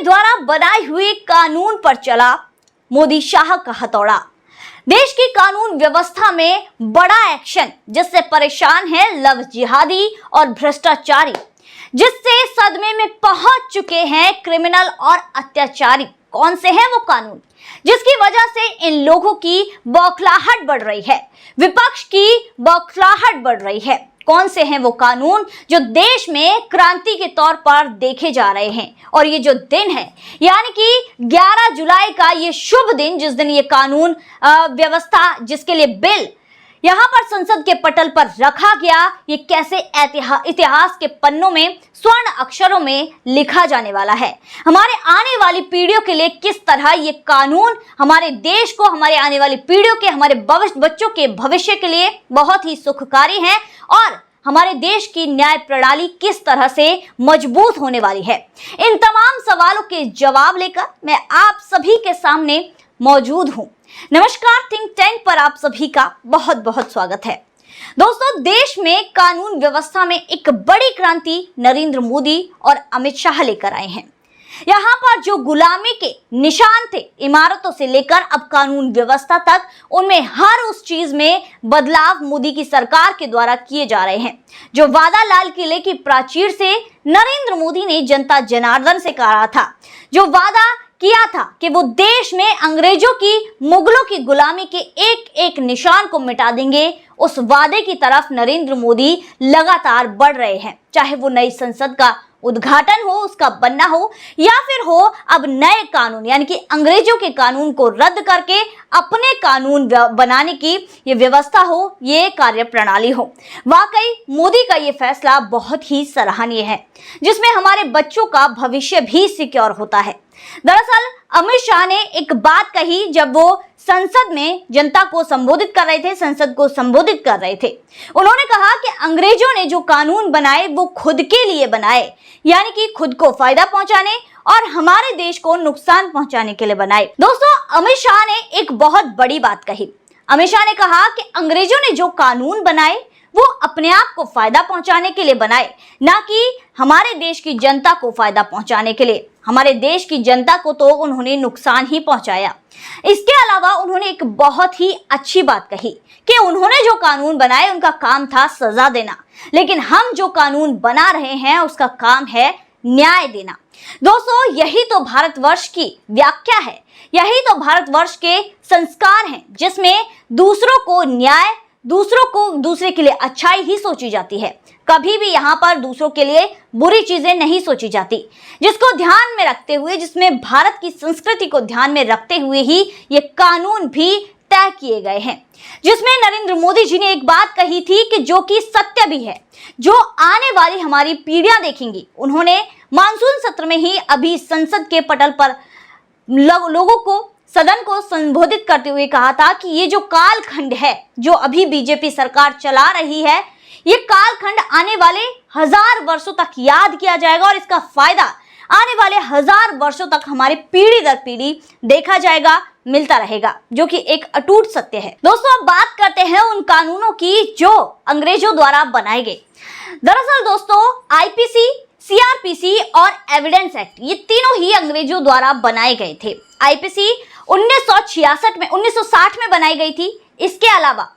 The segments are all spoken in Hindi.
के द्वारा बनाए हुए कानून पर चला मोदी शाह का हथौड़ा। देश की कानून व्यवस्था में बड़ा एक्शन, जिससे परेशान है लव जिहादी और भ्रष्टाचारी, जिससे सदमे में पहुंच चुके हैं क्रिमिनल और अत्याचारी। कौन से हैं वो कानून जिसकी वजह से इन लोगों की बौखलाहट बढ़ रही है, विपक्ष की बौखलाहट बढ़ रही है? कौन से हैं वो कानून जो देश में क्रांति के तौर पर देखे जा रहे हैं? और ये जो दिन है, यानी कि 11 जुलाई का ये शुभ दिन, जिस दिन ये कानून व्यवस्था, जिसके लिए बिल यहाँ पर संसद के पटल पर रखा गया, ये कैसे इतिहास के पन्नों में स्वर्ण अक्षरों में लिखा जाने वाला है। हमारे आने वाली पीढ़ियों के लिए किस तरह ये कानून हमारे देश को, हमारे आने वाली पीढ़ियों के, हमारे बच्चों के भविष्य के लिए बहुत ही सुखकारी है और हमारे देश की न्याय प्रणाली किस तरह से मजबूत होने वाली है। इन तमाम सवालों के जवाब लेकर मैं आप सभी के सामने मौजूद हूं। नमस्कार, थिंक टैंक पर आप सभी का बहुत बहुत स्वागत है। दोस्तों, देश में कानून व्यवस्था में एक बड़ी क्रांति नरेंद्र मोदी और अमित शाह लेकर आए हैं। यहाँ पर जो गुलामी के निशान थे, इमारतों से लेकर अब कानून व्यवस्था तक, उनमें हर उस चीज में बदलाव मोदी की सरकार के द्वारा किए जा रहे हैं। जो वादा लाल किले की प्राचीर से नरेंद्र मोदी ने जनता जनार्दन से कहा था, जो वादा किया था कि वो देश में अंग्रेजों की, मुगलों की गुलामी के एक एक निशान को मिटा देंगे, उस वादे की तरफ नरेंद्र मोदी लगातार बढ़ रहे हैं। चाहे वो नई संसद का उद्घाटन हो, उसका बनना हो, या फिर हो अब नए कानून, यानी कि अंग्रेजों के कानून को रद्द करके अपने कानून बनाने की ये व्यवस्था हो, ये कार्य प्रणाली हो। वाकई मोदी का ये फैसला बहुत ही सराहनीय है, जिसमें हमारे बच्चों का भविष्य भी सिक्योर होता है। दरअसल अमित शाह ने एक बात कही जब वो संसद में जनता को संबोधित कर रहे थे, संसद को संबोधित कर रहे थे। उन्होंने कहा कि अंग्रेजों ने जो कानून बनाए वो खुद के लिए बनाए, यानी कि खुद को फायदा पहुंचाने और हमारे देश को नुकसान पहुंचाने के लिए बनाए। दोस्तों, अमित शाह ने एक बहुत बड़ी बात कही। अमित शाह ने कहा कि अंग्रेजों ने जो कानून बनाए वो अपने आप को फायदा पहुंचाने के लिए बनाए, ना कि हमारे देश की जनता को फायदा पहुंचाने के लिए। हमारे देश की जनता को तो उन्होंने नुकसान ही पहुंचाया। इसके अलावा उन्होंने एक बहुत ही अच्छी बात कही कि उन्होंने जो कानून बनाए उनका काम था सजा देना, लेकिन हम जो कानून बना रहे हैं उसका काम है न्याय देना। दोस्तों, यही तो भारतवर्ष की व्याख्या है, यही तो भारतवर्ष के संस्कार हैं, जिसमें दूसरों को न्याय, दूसरे के लिए अच्छाई ही सोची जाती है। कभी भी यहाँ पर दूसरों के लिए बुरी चीजें नहीं सोची जाती, जिसको ध्यान में रखते हुए, जिसमें भारत की संस्कृति को ध्यान में रखते हुए ही ये कानून भी तय किए गए हैं। जिसमें नरेंद्र मोदी जी ने एक बात कही थी कि जो कि सत्य भी है, जो आने वाली हमारी पीढ़ियां देखेंगी। उन्होंने मानसून सत्र में ही अभी संसद के पटल पर लोगों को, सदन को संबोधित करते हुए कहा था कि ये जो कालखंड है, जो अभी बीजेपी सरकार चला रही है, ये कालखंड आने वाले 1000 वर्षों तक याद किया जाएगा और इसका फायदा आने वाले 1000 वर्षों तक हमारी पीढ़ी दर पीढ़ी देखा जाएगा, मिलता रहेगा, जो कि एक अटूट सत्य है। दोस्तों, अब बात करते हैं उन कानूनों की जो अंग्रेजों द्वारा बनाए गए। दरअसल दोस्तों, आईपीसी, सीआरपीसी और एविडेंस एक्ट, ये तीनों ही अंग्रेजों द्वारा बनाए गए थे। आईपीसी 1960 में बनाई गई थी। इसके अलावा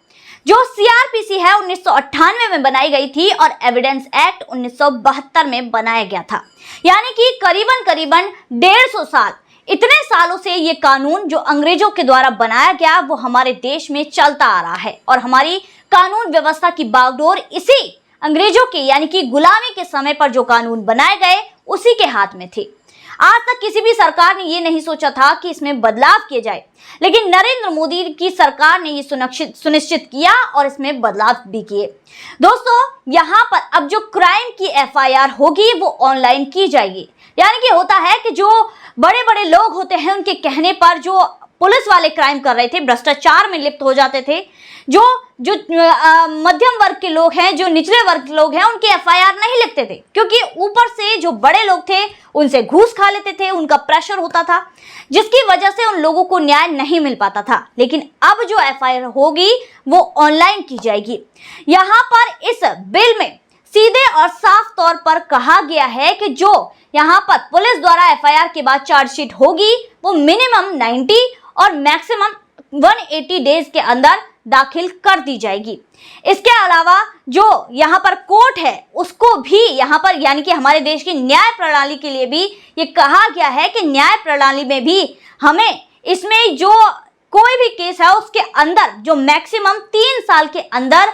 जो सीआरपीसी है 1998 में बनाई गई थी और एविडेंस एक्ट 1972 में बनाया गया था। यानी कि करीबन 150 साल, इतने सालों से ये कानून जो अंग्रेजों के द्वारा बनाया गया वो हमारे देश में चलता आ रहा है और हमारी कानून व्यवस्था की बागडोर इसी अंग्रेजों के, यानी कि गुलामी के समय पर जो कानून बनाए गए उसी के हाथ में थे। आज तक किसी भी सरकार ने ये नहीं सोचा था कि इसमें बदलाव किए जाए, लेकिन नरेंद्र मोदी की सरकार ने ये सुनिश्चित किया और इसमें बदलाव भी किए। दोस्तों, यहाँ पर अब जो क्राइम की एफआईआर होगी वो ऑनलाइन की जाएगी। यानी कि होता है कि जो बड़े बड़े लोग होते हैं उनके कहने पर जो पुलिस वाले क्राइम कर रहे थे, भ्रष्टाचार में लिप्त हो जाते थे, जो मध्यम वर्ग के लोग हैं, जो निचले वर्ग के लोग हैं, उनकी एफआईआर नहीं लिखते थे, क्योंकि ऊपर से जो बड़े लोग थे उनसे घूस खा लेते थे, उनका प्रेशर होता था, जिसकी वजह से उन लोगों को न्याय नहीं मिल पाता था। लेकिन अब जो एफआईआर होगी वो ऑनलाइन की जाएगी। यहाँ पर इस बिल में सीधे और साफ तौर पर कहा गया है कि जो यहाँ पर पुलिस द्वारा एफआईआर के बाद चार्जशीट होगी वो मिनिमम 90 और मैक्सिमम 180 डेज के अंदर दाखिल कर दी जाएगी। इसके अलावा जो यहाँ पर कोर्ट है उसको भी यहाँ पर यानी कि हमारे देश की न्याय प्रणाली के लिए भी ये कहा गया है कि न्याय प्रणाली में भी हमें इसमें जो कोई भी केस है उसके अंदर जो मैक्सिमम 3 साल के अंदर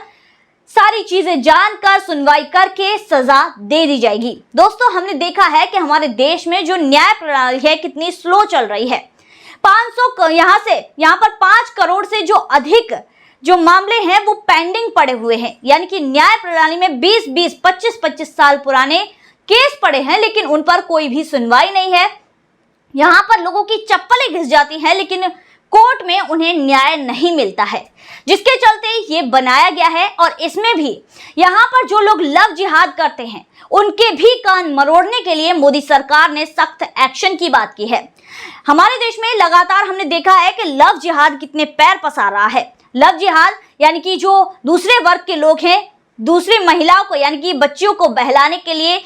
सारी चीजें जानकर सुनवाई करके सजा दे दी जाएगी। दोस्तों, हमने देखा है कि हमारे देश में जो न्याय प्रणाली है कितनी स्लो चल रही है। 500 यहाँ पर 5 करोड़ से जो अधिक जो मामले हैं वो पेंडिंग पड़े हुए हैं, यानी कि न्याय प्रणाली में 20-20, 25-25 साल पुराने केस पड़े हैं, लेकिन उन पर कोई भी सुनवाई नहीं है। यहाँ पर लोगों की चप्पलें घिस जाती हैं, लेकिन कोर्ट में उन्हें न्याय नहीं मिलता है, जिसके चलते ये बनाया गया है। और इसमें भी यहाँ पर जो लोग लव जिहाद करते हैं उनके भी कान मरोड़ने के लिए मोदी सरकार ने सख्त एक्शन की बात की है। हमारे देश में लगातार हमने देखा है कि लव जिहाद कितने पैर पसार रहा है। लव जिहाद यानी कि जो दूसरे वर्ग के लोग हैं दूसरी महिलाओं को यानी कि बच्चियों को बहलाने के लिए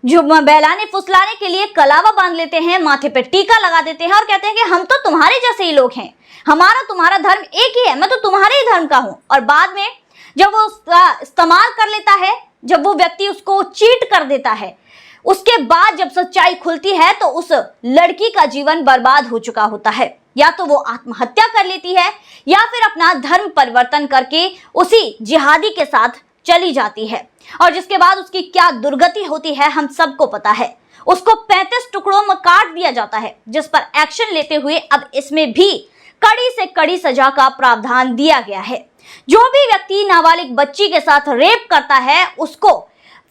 जो बहलाने फुसलाने के लिए कलावा बांध लेते हैं, माथे पे टीका लगा देते हैं और कहते हैं कि हम तो तुम्हारे जैसे ही लोग हैं, हमारा तुम्हारा धर्म एक ही है, मैं तो तुम्हारे ही धर्म का हूं। और बाद में जब वो उसका इस्तेमाल कर लेता है, जब वो व्यक्ति उसको चीट कर देता है, उसके बाद जब सच्चाई खुलती है तो उस लड़की का जीवन बर्बाद हो चुका होता है। या तो वो आत्महत्या कर लेती है या फिर अपना धर्म परिवर्तन करके उसी जिहादी के साथ चली जाती है, और जिसके बाद उसकी क्या दुर्गति होती है हम सबको पता है। उसको 35 टुकड़ों में काट दिया जाता है, जिस पर एक्शन लेते हुए अब इसमें भी कड़ी से कड़ी सजा का प्रावधान दिया गया है। जो भी व्यक्ति नाबालिग बच्ची के साथ रेप करता है उसको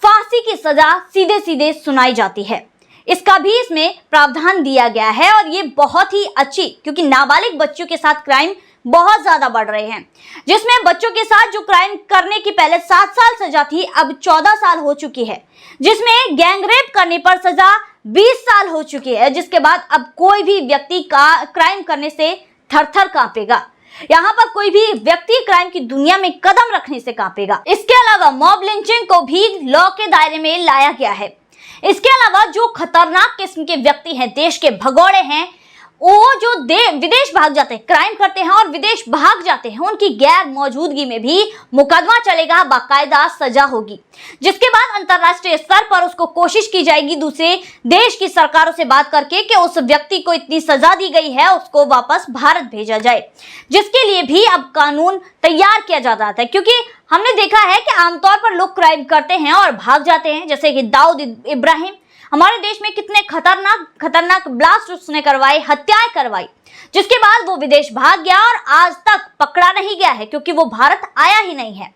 फांसी की सजा सीधे सीधे सुनाई जाती है। इसका भी इसमें प्रावधान दिया गया है और ये बहुत ही अच्छी, क्योंकि नाबालिग बच्चों के साथ क्राइम बहुत ज्यादा बढ़ रहे हैं, जिसमें बच्चों के साथ जो क्राइम करने की पहले 7 साल सजा थी अब 14 साल हो चुकी है, जिसमें गैंग रेप करने पर सजा 20 साल हो चुकी है, जिसके बाद अब कोई भी व्यक्ति का क्राइम करने से थर-थर कांपेगा। यहाँ पर कोई भी व्यक्ति क्राइम की दुनिया में कदम रखने से कांपेगा। इसके अलावा मॉब लिंचिंग को भी लॉ के दायरे में लाया गया है। इसके अलावा जो खतरनाक किस्म के व्यक्ति हैं, देश के भगोड़े हैं, वो जो विदेश भाग जाते हैं, क्राइम करते हैं और विदेश भाग जाते हैं, उनकी गैर मौजूदगी में भी मुकदमा चलेगा, बाकायदा सजा होगी, जिसके बाद अंतर्राष्ट्रीय स्तर पर उसको कोशिश की जाएगी दूसरे देश की सरकारों से बात करके कि उस व्यक्ति को इतनी सजा दी गई है उसको वापस भारत भेजा जाए, जिसके लिए भी अब कानून तैयार किया जा रहा था। क्योंकि हमने देखा है कि आमतौर पर लोग क्राइम करते हैं और भाग जाते हैं, जैसे कि दाऊद इब्राहिम हमारे देश में कितने खतरनाक ब्लास्ट उसने करवाए, हत्याएं करवाई, जिसके बाद वो विदेश भाग गया और आज तक पकड़ा नहीं गया है क्योंकि वो भारत आया ही नहीं है,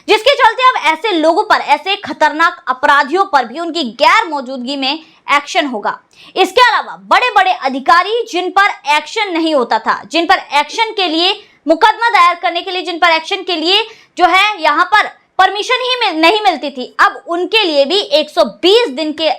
जिसके चलते अब ऐसे लोगों पर, ऐसे खतरनाक अपराधियों पर भी उनकी गैर मौजूदगी में एक्शन होगा। इसके अलावा बड़े बड़े अधिकारी जिन पर एक्शन नहीं होता था, जिन पर एक्शन के लिए मुकदमा दायर करने के लिए, जिन पर एक्शन के लिए जो है यहाँ पर परमिशन ही नहीं मिलती थी, अब उनके लिए भी 120 दिन के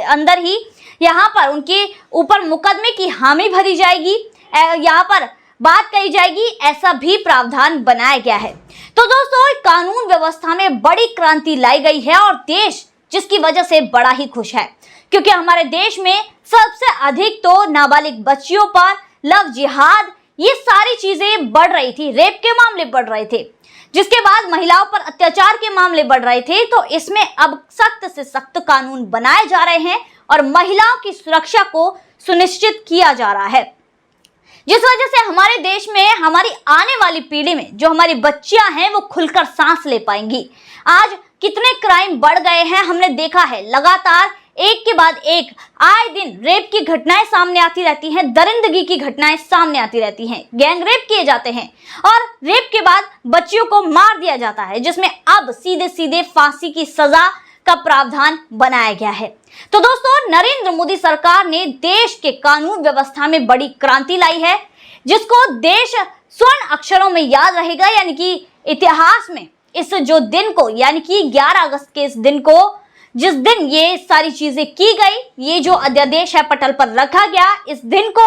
अंदर ही यहाँ पर उनके ऊपर मुकदमे की हामी भरी जाएगी, यहाँ पर बात कही जाएगी, ऐसा भी प्रावधान बनाया गया है। तो दोस्तों, कानून व्यवस्था में बड़ी क्रांति लाई गई है और देश जिसकी वजह से बड़ा ही खुश है, क्योंकि हमारे देश में सबसे अधिक तो नाबालिग बच्चियों पर लव जिहाद, ये सारी चीजें बढ़ रही थी, रेप के मामले बढ़ रहे थे, जिसके बाद महिलाओं पर अत्याचार के मामले बढ़ रहे थे। तो इसमें अब सख्त से सख्त कानून बनाए जा रहे हैं और महिलाओं की सुरक्षा को सुनिश्चित किया जा रहा है, जिस वजह से हमारे देश में हमारी आने वाली पीढ़ी में जो हमारी बच्चियां हैं वो खुलकर सांस ले पाएंगी। आज कितने क्राइम बढ़ गए हैं हमने देखा है, लगातार एक के बाद एक आए दिन रेप की घटनाएं सामने आती रहती हैं, दरिंदगी की घटनाएं सामने आती रहती हैं, गैंग रेप किए जाते हैं और रेप के बाद बच्चियों को मार दिया जाता है, जिसमें अब सीधे सीधे फांसी की सजा का प्रावधान बनाया गया है। तो दोस्तों, नरेंद्र मोदी सरकार ने देश के कानून व्यवस्था में बड़ी क्रांति लाई है, जिसको देश स्वर्ण अक्षरों में याद रहेगा, यानी कि इतिहास में इस जो दिन को, यानी कि 11 अगस्त के इस दिन को, जिस दिन ये सारी चीजें की गई, ये जो अध्यादेश है पटल पर रखा गया, इस दिन को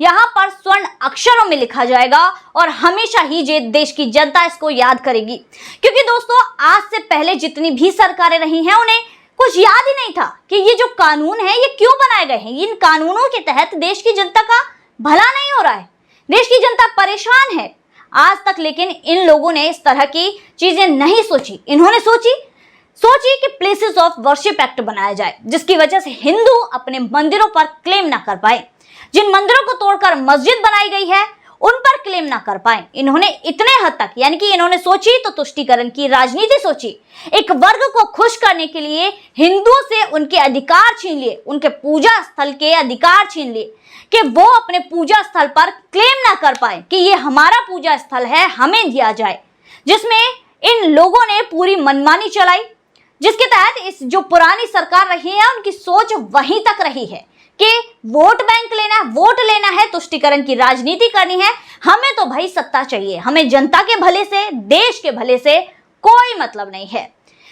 यहाँ पर स्वर्ण अक्षरों में लिखा जाएगा और हमेशा ही ये देश की जनता इसको याद करेगी। क्योंकि दोस्तों, आज से पहले जितनी भी सरकारें रही हैं उन्हें कुछ याद ही नहीं था कि ये जो कानून है ये क्यों बनाए गए हैं। इन कानूनों के तहत देश की जनता का भला नहीं हो रहा है, देश की जनता परेशान है आज तक। लेकिन इन लोगों ने इस तरह की चीजें नहीं सोची। इन्होंने सोची कि प्लेसेस ऑफ वर्शिप एक्ट बनाया जाए, जिसकी वजह से हिंदू अपने मंदिरों पर क्लेम ना कर पाए। जिन मंदिरों को तोड़कर मस्जिद बनाई गई है उन पर क्लेम ना कर पाए। इन्होंने इतने हद तक, यानी कि इन्होंने सोची तो तुष्टीकरण की राजनीति सोची। एक वर्ग को खुश करने के लिए हिंदुओं से उनके अधिकार छीन लिए, उनके पूजा स्थल के अधिकार छीन लिए कि वो अपने पूजा स्थल पर क्लेम ना कर पाए कि ये हमारा पूजा स्थल है, हमें दिया जाए। जिसमें इन लोगों ने पूरी मनमानी चलाई, जिसके तहत इस जो पुरानी सरकार रही है उनकी सोच वहीं तक रही है कि वोट बैंक लेना है, वोट लेना है, तुष्टीकरण की राजनीति करनी है। हमें तो भाई सत्ता चाहिए, हमें जनता के भले से, देश के भले से कोई मतलब नहीं है।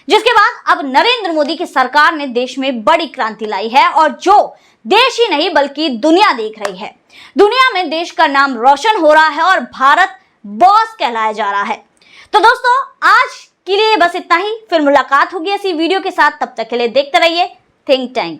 जिसके बाद अब नरेंद्र मोदी की सरकार ने देश में बड़ी क्रांति लाई है और जो देश ही नहीं बल्कि दुनिया देख रही है। दुनिया में देश का नाम रोशन हो रहा है और भारत बॉस कहलाया जा रहा है। तो दोस्तों आज के लिए बस इतना ही, फिर मुलाकात होगी ऐसी वीडियो के साथ। तब तक के लिए देखते रहिए थिंक टैंक।